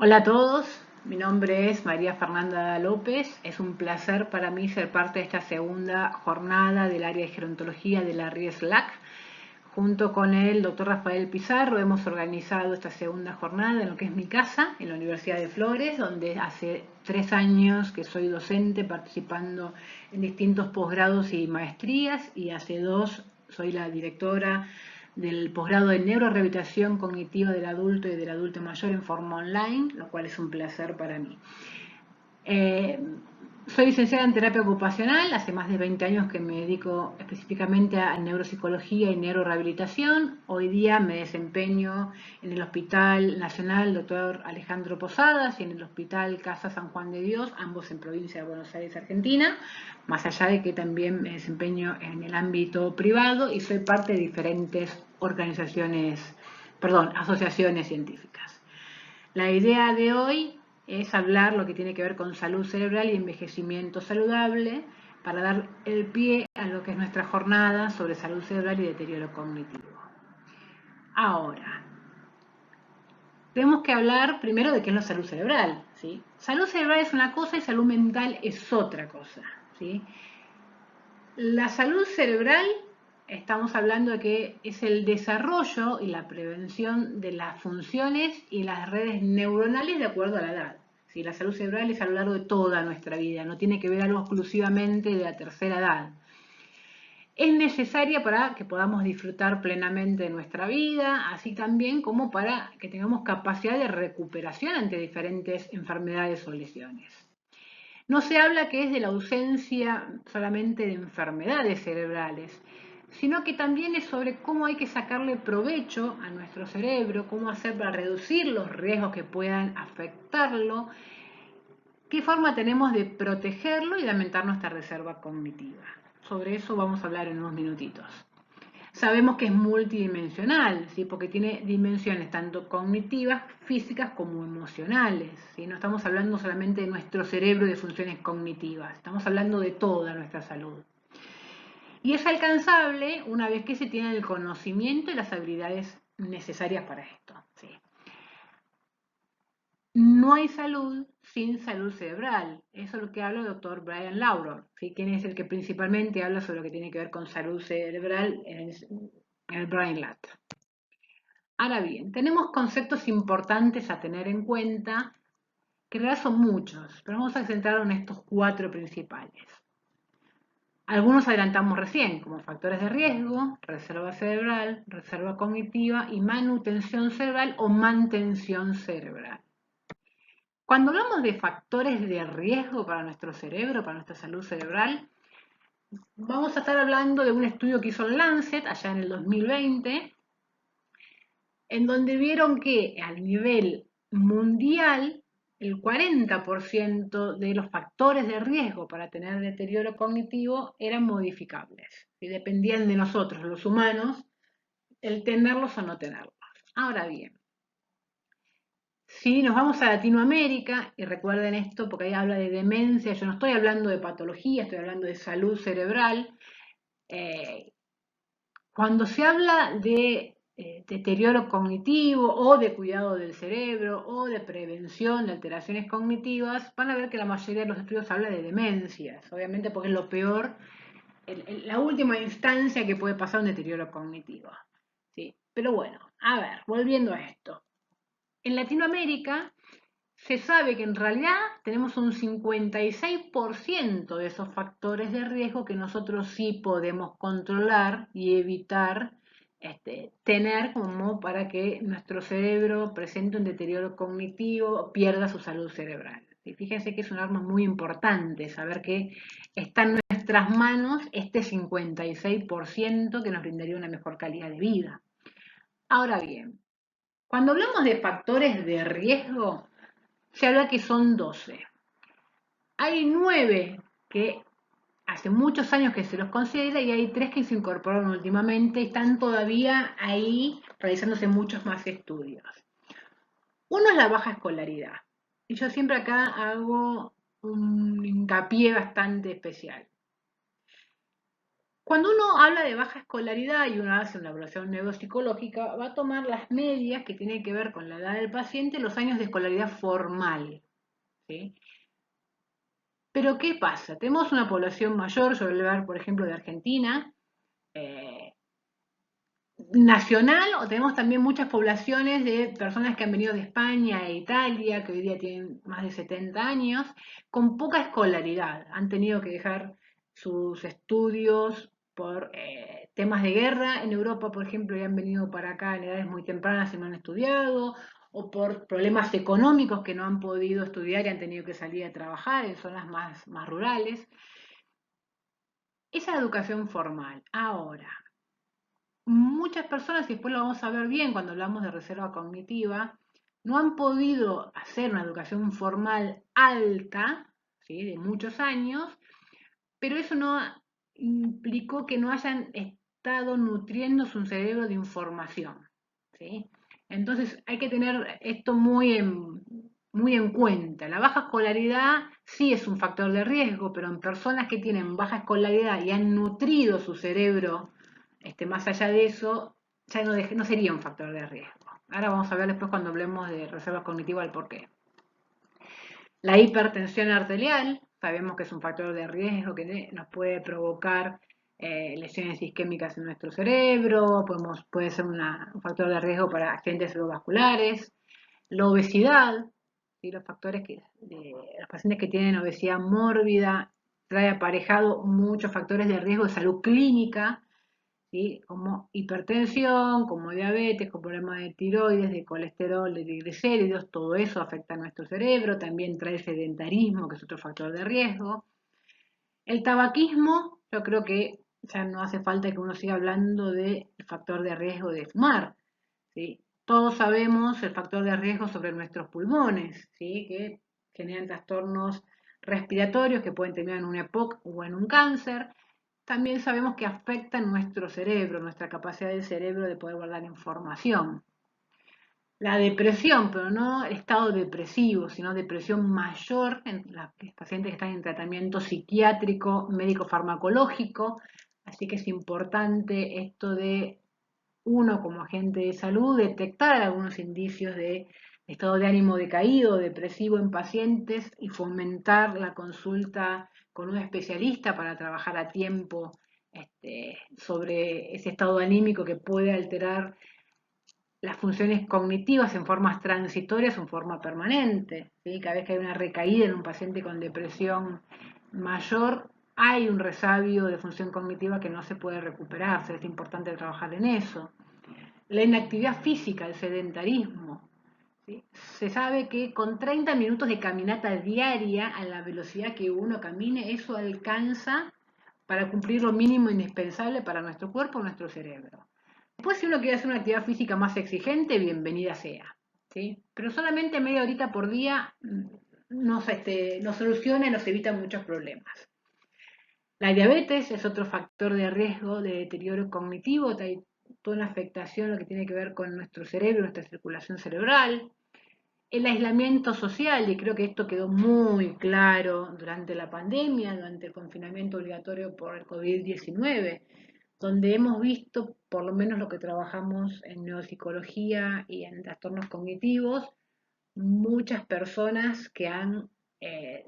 Hola a todos, mi nombre es María Fernanda López. Es un placer para mí ser parte de esta segunda jornada del área de gerontología de la RIESLAC. Junto con el doctor Rafael Pizarro hemos organizado esta segunda jornada en lo que es mi casa, en la Universidad de Flores, donde hace 3 años que soy docente participando en distintos posgrados y maestrías, y hace 2 soy la directora del posgrado de neurorehabilitación cognitiva del adulto y del adulto mayor en forma online, lo cual es un placer para mí. Eh, Soy licenciada en terapia ocupacional, hace más de 20 años que me dedico específicamente a neuropsicología y neurorehabilitación. Hoy día me desempeño en el Hospital Nacional Dr. Alejandro Posadas y en el Hospital Casa San Juan de Dios, ambos en provincia de Buenos Aires, Argentina, más allá de que también me desempeño en el ámbito privado y soy parte de diferentes asociaciones científicas. La idea de hoy es hablar lo que tiene que ver con salud cerebral y envejecimiento saludable para dar el pie a lo que es nuestra jornada sobre salud cerebral y deterioro cognitivo. Ahora, tenemos que hablar primero de qué es la salud cerebral, ¿sí? Salud cerebral es una cosa y salud mental es otra cosa, ¿sí? La salud cerebral, estamos hablando de que es el desarrollo y la prevención de las funciones y las redes neuronales de acuerdo a la edad. ¿Sí? La salud cerebral es a lo largo de toda nuestra vida, no tiene que ver algo exclusivamente de la tercera edad. Es necesaria para que podamos disfrutar plenamente de nuestra vida, así también como para que tengamos capacidad de recuperación ante diferentes enfermedades o lesiones. No se habla que es de la ausencia solamente de enfermedades cerebrales, sino que también es sobre cómo hay que sacarle provecho a nuestro cerebro, cómo hacer para reducir los riesgos que puedan afectarlo, qué forma tenemos de protegerlo y de aumentar nuestra reserva cognitiva. Sobre eso vamos a hablar en unos minutitos. Sabemos que es multidimensional, ¿sí? Porque tiene dimensiones tanto cognitivas, físicas como emocionales. ¿Sí? No estamos hablando solamente de nuestro cerebro y de funciones cognitivas, estamos hablando de toda nuestra salud. Y es alcanzable una vez que se tiene el conocimiento y las habilidades necesarias para esto. ¿Sí? No hay salud sin salud cerebral. Eso es lo que habla el doctor Brian Laurel, ¿sí? Quien es el que principalmente habla sobre lo que tiene que ver con salud cerebral en el Brian Lat. Ahora bien, tenemos conceptos importantes a tener en cuenta, que en realidad son muchos, pero vamos a centrarnos en estos 4 principales. Algunos adelantamos recién, como factores de riesgo, reserva cerebral, reserva cognitiva y manutención cerebral o mantención cerebral. Cuando hablamos de factores de riesgo para nuestro cerebro, para nuestra salud cerebral, vamos a estar hablando de un estudio que hizo el Lancet allá en el 2020, en donde vieron que al nivel mundial el 40% de los factores de riesgo para tener deterioro cognitivo eran modificables y dependían de nosotros, los humanos, el tenerlos o no tenerlos. Ahora bien, si nos vamos a Latinoamérica, y recuerden esto porque ahí habla de demencia, yo no estoy hablando de patología, estoy hablando de salud cerebral. Cuando se habla de deterioro cognitivo o de cuidado del cerebro o de prevención de alteraciones cognitivas, van a ver que la mayoría de los estudios habla de demencias, obviamente porque es lo peor, la última instancia que puede pasar un deterioro cognitivo. ¿Sí? Pero bueno, a ver, volviendo a esto. En Latinoamérica se sabe que en realidad tenemos un 56% de esos factores de riesgo que nosotros sí podemos controlar y evitar tener como para que nuestro cerebro presente un deterioro cognitivo o pierda su salud cerebral. Y fíjense que es un arma muy importante saber que está en nuestras manos este 56% que nos brindaría una mejor calidad de vida. Ahora bien, cuando hablamos de factores de riesgo, se habla que son 12. Hay 9 que hace muchos años que se los considera y hay 3 que se incorporaron últimamente y están todavía ahí realizándose muchos más estudios. Uno es la baja escolaridad. Y yo siempre acá hago un hincapié bastante especial. Cuando uno habla de baja escolaridad y uno hace una evaluación neuropsicológica, va a tomar las medias que tienen que ver con la edad del paciente, los años de escolaridad formal, ¿sí? Pero ¿qué pasa? Tenemos una población mayor, yo voy a hablar, por ejemplo, de Argentina, eh, nacional, o tenemos también muchas poblaciones de personas que han venido de España e Italia, que hoy día tienen más de 70 años, con poca escolaridad. Han tenido que dejar sus estudios por temas de guerra en Europa, por ejemplo, y han venido para acá en edades muy tempranas y no han estudiado, o por problemas económicos que no han podido estudiar y han tenido que salir a trabajar en zonas más rurales. Esa es la educación formal. Ahora, muchas personas, y después lo vamos a ver bien cuando hablamos de reserva cognitiva, no han podido hacer una educación formal alta, ¿sí? De muchos años, pero eso no implicó que no hayan estado nutriendo su cerebro de información, ¿sí? Entonces hay que tener esto muy en cuenta. La baja escolaridad sí es un factor de riesgo, pero en personas que tienen baja escolaridad y han nutrido su cerebro, más allá de eso, ya no sería un factor de riesgo. Ahora vamos a ver después cuando hablemos de reserva cognitiva el porqué. La hipertensión arterial, sabemos que es un factor de riesgo que nos puede provocar lesiones isquémicas en nuestro cerebro, puede ser un factor de riesgo para accidentes cerebrovasculares. La obesidad, ¿sí? Los pacientes que tienen obesidad mórbida trae aparejado muchos factores de riesgo de salud clínica, ¿sí? Como hipertensión, como diabetes, como problemas de tiroides, de colesterol, de triglicéridos, todo eso afecta a nuestro cerebro, también trae sedentarismo, que es otro factor de riesgo. El tabaquismo, yo creo que ya no hace falta que uno siga hablando del factor de riesgo de fumar, ¿sí? Todos sabemos el factor de riesgo sobre nuestros pulmones, ¿sí? Que generan trastornos respiratorios que pueden terminar en un EPOC o en un cáncer. También sabemos que afecta nuestro cerebro, nuestra capacidad del cerebro de poder guardar información. La depresión, pero no estado depresivo, sino depresión mayor en los pacientes que están en tratamiento psiquiátrico, médico-farmacológico. Así que es importante esto de uno como agente de salud detectar algunos indicios de estado de ánimo decaído, depresivo en pacientes y fomentar la consulta con un especialista para trabajar a tiempo sobre ese estado anímico que puede alterar las funciones cognitivas en formas transitorias o en forma permanente, ¿sí? Cada vez que hay una recaída en un paciente con depresión mayor, hay un resabio de función cognitiva que no se puede recuperar, es importante trabajar en eso. La inactividad física, el sedentarismo, ¿sí? Se sabe que con 30 minutos de caminata diaria a la velocidad que uno camine, eso alcanza para cumplir lo mínimo indispensable para nuestro cuerpo, nuestro cerebro. Después, si uno quiere hacer una actividad física más exigente, bienvenida sea, ¿sí? Pero solamente media horita por día nos soluciona y nos evita muchos problemas. La diabetes es otro factor de riesgo de deterioro cognitivo, hay toda una afectación lo que tiene que ver con nuestro cerebro, nuestra circulación cerebral. El aislamiento social, y creo que esto quedó muy claro durante la pandemia, durante el confinamiento obligatorio por el COVID-19, donde hemos visto, por lo menos lo que trabajamos en neuropsicología y en trastornos cognitivos, muchas personas que han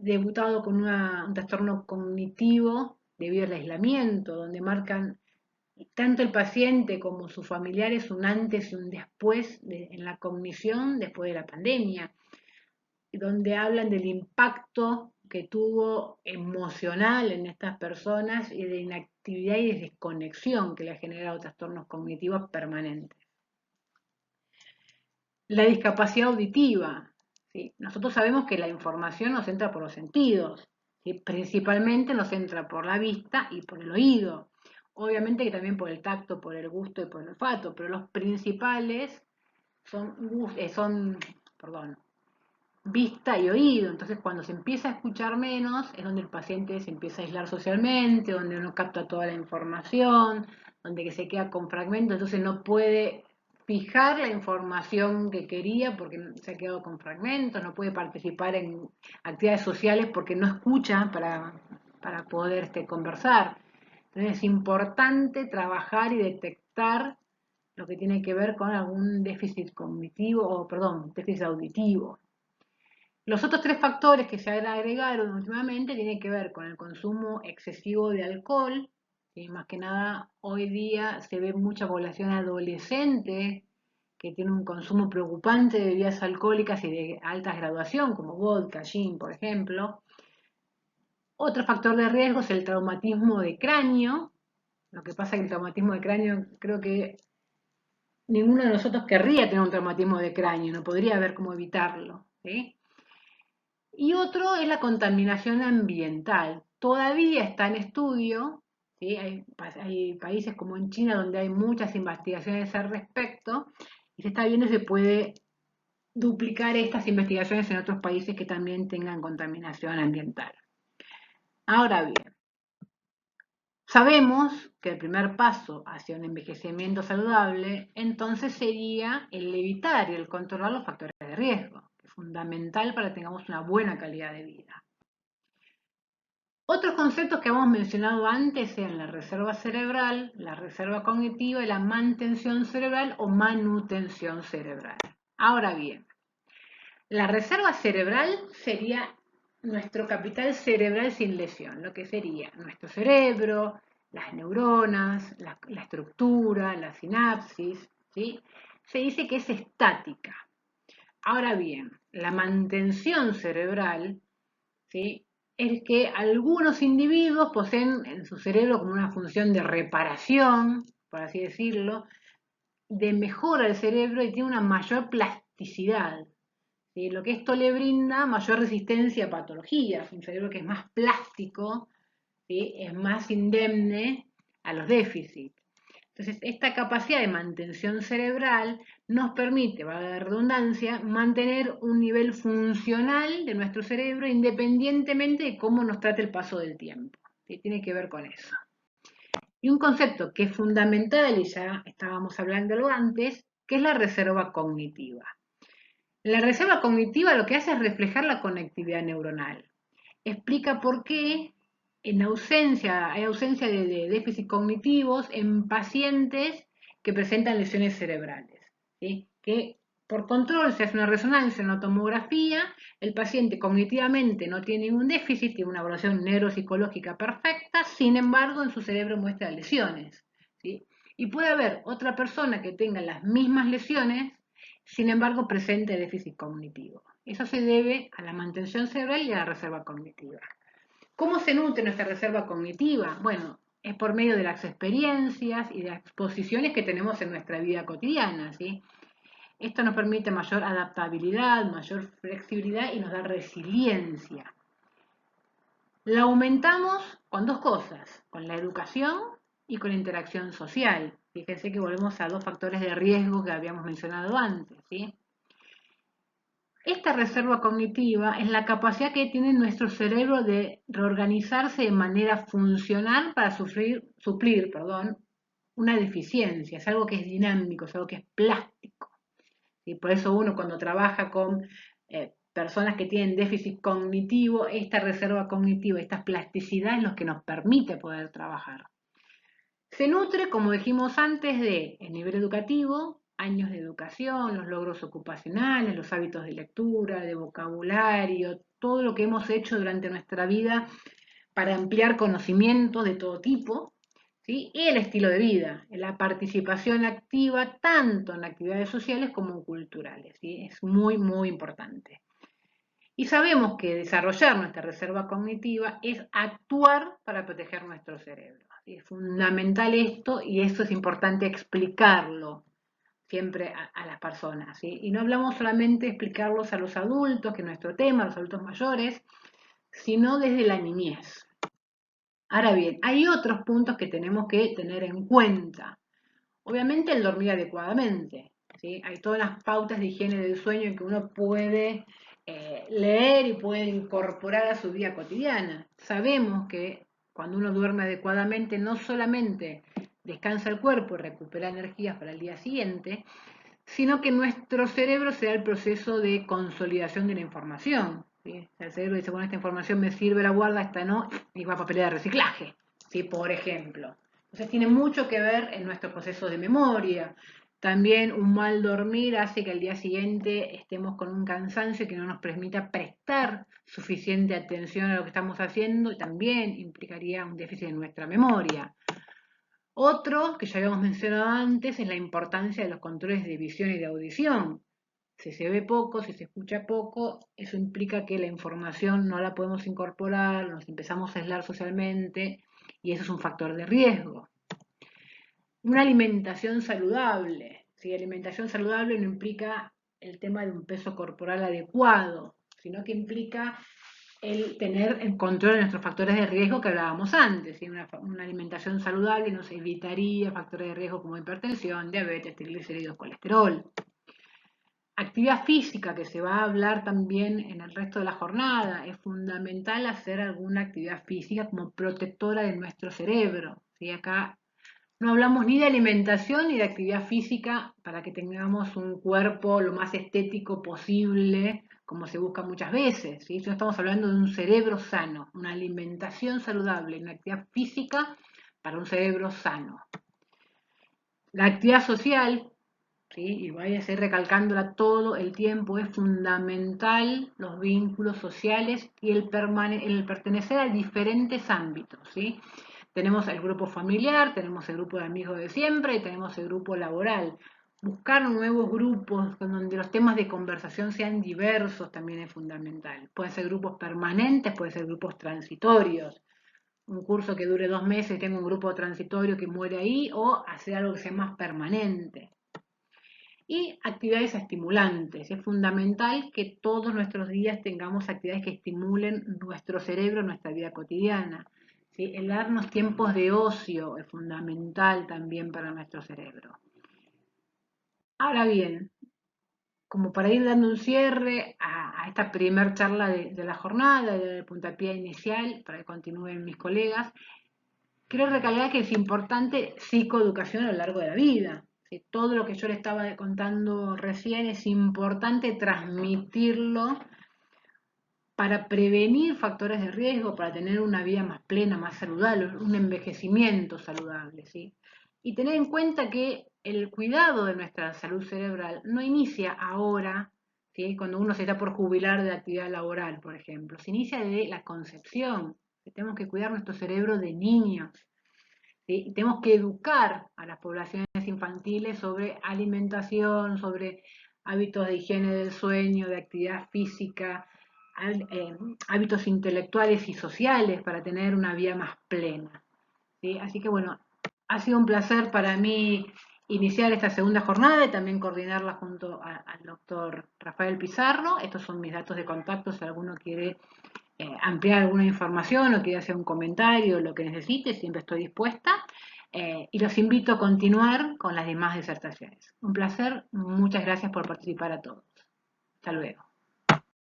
debutado con un trastorno cognitivo debido al aislamiento, donde marcan tanto el paciente como sus familiares un antes y un después en la cognición después de la pandemia, donde hablan del impacto que tuvo emocional en estas personas y de inactividad y de desconexión que le ha generado trastornos cognitivos permanentes. La discapacidad auditiva. ¿Sí? Nosotros sabemos que la información nos entra por los sentidos, ¿sí? Principalmente nos entra por la vista y por el oído. Obviamente que también por el tacto, por el gusto y por el olfato, pero los principales son vista y oído. Entonces, cuando se empieza a escuchar menos, es donde el paciente se empieza a aislar socialmente, donde no capta toda la información, donde se queda con fragmentos, entonces no puede fijar la información que quería porque se ha quedado con fragmentos, no puede participar en actividades sociales porque no escucha para poder conversar. Entonces es importante trabajar y detectar lo que tiene que ver con algún déficit cognitivo, o perdón, déficit auditivo. Los otros 3 factores que se agregaron últimamente tienen que ver con el consumo excesivo de alcohol, ¿sí? Más que nada hoy día se ve mucha población adolescente que tiene un consumo preocupante de bebidas alcohólicas y de alta graduación, como vodka, gin, por ejemplo. Otro factor de riesgo es el traumatismo de cráneo. Lo que pasa es que el traumatismo de cráneo, creo que ninguno de nosotros querría tener un traumatismo de cráneo, no podría ver cómo evitarlo, ¿sí? Y otro es la contaminación ambiental. Todavía está en estudio, ¿sí? Hay países como en China donde hay muchas investigaciones al respecto y se está viendo si se puede duplicar estas investigaciones en otros países que también tengan contaminación ambiental. Ahora bien, sabemos que el primer paso hacia un envejecimiento saludable entonces sería el evitar y el controlar los factores de riesgo, que es fundamental para que tengamos una buena calidad de vida. Otros conceptos que hemos mencionado antes eran la reserva cerebral, la reserva cognitiva y la mantención cerebral o manutención cerebral. Ahora bien, la reserva cerebral sería nuestro capital cerebral sin lesión, lo que sería nuestro cerebro, las neuronas, la estructura, la sinapsis, ¿sí? Se dice que es estática. Ahora bien, la mantención cerebral, ¿sí? Es que algunos individuos poseen en su cerebro como una función de reparación, por así decirlo, de mejora del cerebro y tiene una mayor plasticidad. ¿Sí? Lo que esto le brinda mayor resistencia a patologías, un cerebro que es más plástico, ¿sí? Es más indemne a los déficits. Entonces, esta capacidad de mantención cerebral nos permite, valga la redundancia, mantener un nivel funcional de nuestro cerebro independientemente de cómo nos trate el paso del tiempo. ¿Sí? Tiene que ver con eso. Y un concepto que es fundamental, y ya estábamos hablándolo antes, que es la reserva cognitiva. La reserva cognitiva lo que hace es reflejar la conectividad neuronal. Explica por qué hay ausencia de déficits cognitivos en pacientes que presentan lesiones cerebrales. ¿Sí? Que por control se hace una resonancia, una tomografía, el paciente cognitivamente no tiene ningún déficit, tiene una evaluación neuropsicológica perfecta, sin embargo en su cerebro muestra lesiones. ¿Sí? Y puede haber otra persona que tenga las mismas lesiones, sin embargo presente déficit cognitivo. Eso se debe a la mantención cerebral y a la reserva cognitiva. ¿Cómo se nutre nuestra reserva cognitiva? Bueno, es por medio de las experiencias y de las exposiciones que tenemos en nuestra vida cotidiana, ¿sí? Esto nos permite mayor adaptabilidad, mayor flexibilidad y nos da resiliencia. La aumentamos con 2 cosas, con la educación y con la interacción social. Fíjense que volvemos a 2 factores de riesgo que habíamos mencionado antes, ¿sí? Esta reserva cognitiva es la capacidad que tiene nuestro cerebro de reorganizarse de manera funcional para suplir una deficiencia. Es algo que es dinámico, es algo que es plástico. Y por eso uno cuando trabaja con personas que tienen déficit cognitivo, esta reserva cognitiva, esta plasticidad es lo que nos permite poder trabajar. Se nutre, como dijimos antes, de el nivel educativo, años de educación, los logros ocupacionales, los hábitos de lectura, de vocabulario, todo lo que hemos hecho durante nuestra vida para ampliar conocimientos de todo tipo, ¿sí? Y el estilo de vida, la participación activa tanto en actividades sociales como culturales, ¿sí? Es muy, muy importante. Y sabemos que desarrollar nuestra reserva cognitiva es actuar para proteger nuestro cerebro. ¿Sí? Es fundamental esto y eso es importante explicarlo siempre a las personas. ¿Sí? Y no hablamos solamente de explicarlos a los adultos, que es nuestro tema, a los adultos mayores, sino desde la niñez. Ahora bien, hay otros puntos que tenemos que tener en cuenta. Obviamente el dormir adecuadamente. ¿Sí? Hay todas las pautas de higiene del sueño que uno puede leer y puede incorporar a su vida cotidiana. Sabemos que cuando uno duerme adecuadamente no solamente descansa el cuerpo y recupera energías para el día siguiente, sino que nuestro cerebro se da el proceso de consolidación de la información. ¿Sí? El cerebro dice, bueno, esta información me sirve, la guarda, esta no, y va a papelera de reciclaje. ¿sí? Por ejemplo. Entonces tiene mucho que ver en nuestro proceso de memoria. También un mal dormir hace que al día siguiente estemos con un cansancio que no nos permita prestar suficiente atención a lo que estamos haciendo y también implicaría un déficit en nuestra memoria. Otro, que ya habíamos mencionado antes, es la importancia de los controles de visión y de audición. Si se ve poco, si se escucha poco, eso implica que la información no la podemos incorporar, nos empezamos a aislar socialmente y eso es un factor de riesgo. Una alimentación saludable. ¿Sí? Alimentación saludable no implica el tema de un peso corporal adecuado, sino que implica el tener en control de nuestros factores de riesgo que hablábamos antes. ¿Sí? Una alimentación saludable nos evitaría factores de riesgo como hipertensión, diabetes, triglicéridos, colesterol. Actividad física, que se va a hablar también en el resto de la jornada. Es fundamental hacer alguna actividad física como protectora de nuestro cerebro. ¿Sí? Acá no hablamos ni de alimentación ni de actividad física para que tengamos un cuerpo lo más estético posible, como se busca muchas veces. ¿Sí? No estamos hablando de un cerebro sano, una alimentación saludable, una actividad física para un cerebro sano. La actividad social, ¿sí? Y vaya a seguir recalcándola todo el tiempo, es fundamental los vínculos sociales y el pertenecer a diferentes ámbitos, ¿sí? Tenemos el grupo familiar, tenemos el grupo de amigos de siempre y tenemos el grupo laboral. Buscar nuevos grupos donde los temas de conversación sean diversos también es fundamental. Pueden ser grupos permanentes, pueden ser grupos transitorios. Un curso que dure 2 meses y tengo un grupo transitorio que muere ahí, o hacer algo que sea más permanente. Y actividades estimulantes. Es fundamental que todos nuestros días tengamos actividades que estimulen nuestro cerebro, nuestra vida cotidiana. ¿Sí? El darnos tiempos de ocio es fundamental también para nuestro cerebro. Ahora bien, como para ir dando un cierre a esta primer charla de la jornada, del puntapié inicial, para que continúen mis colegas, quiero recalcar que es importante psicoeducación a lo largo de la vida. ¿Sí? Todo lo que yo le estaba contando recién es importante transmitirlo para prevenir factores de riesgo, para tener una vida más plena, más saludable, un envejecimiento saludable, ¿sí? Y tener en cuenta que el cuidado de nuestra salud cerebral no inicia ahora, ¿sí? Cuando uno se está por jubilar de la actividad laboral, por ejemplo, se inicia desde la concepción. Tenemos que cuidar nuestro cerebro de niños. ¿Sí? Y tenemos que educar a las poblaciones infantiles sobre alimentación, sobre hábitos de higiene del sueño, de actividad física, hábitos intelectuales y sociales para tener una vida más plena. ¿Sí? Así que bueno, ha sido un placer para mí iniciar esta segunda jornada y también coordinarla junto al doctor Rafael Pizarro. Estos son mis datos de contacto si alguno quiere ampliar alguna información o quiere hacer un comentario, lo que necesite, siempre estoy dispuesta. Y los invito a continuar con las demás disertaciones. Un placer, muchas gracias por participar a todos. Hasta luego.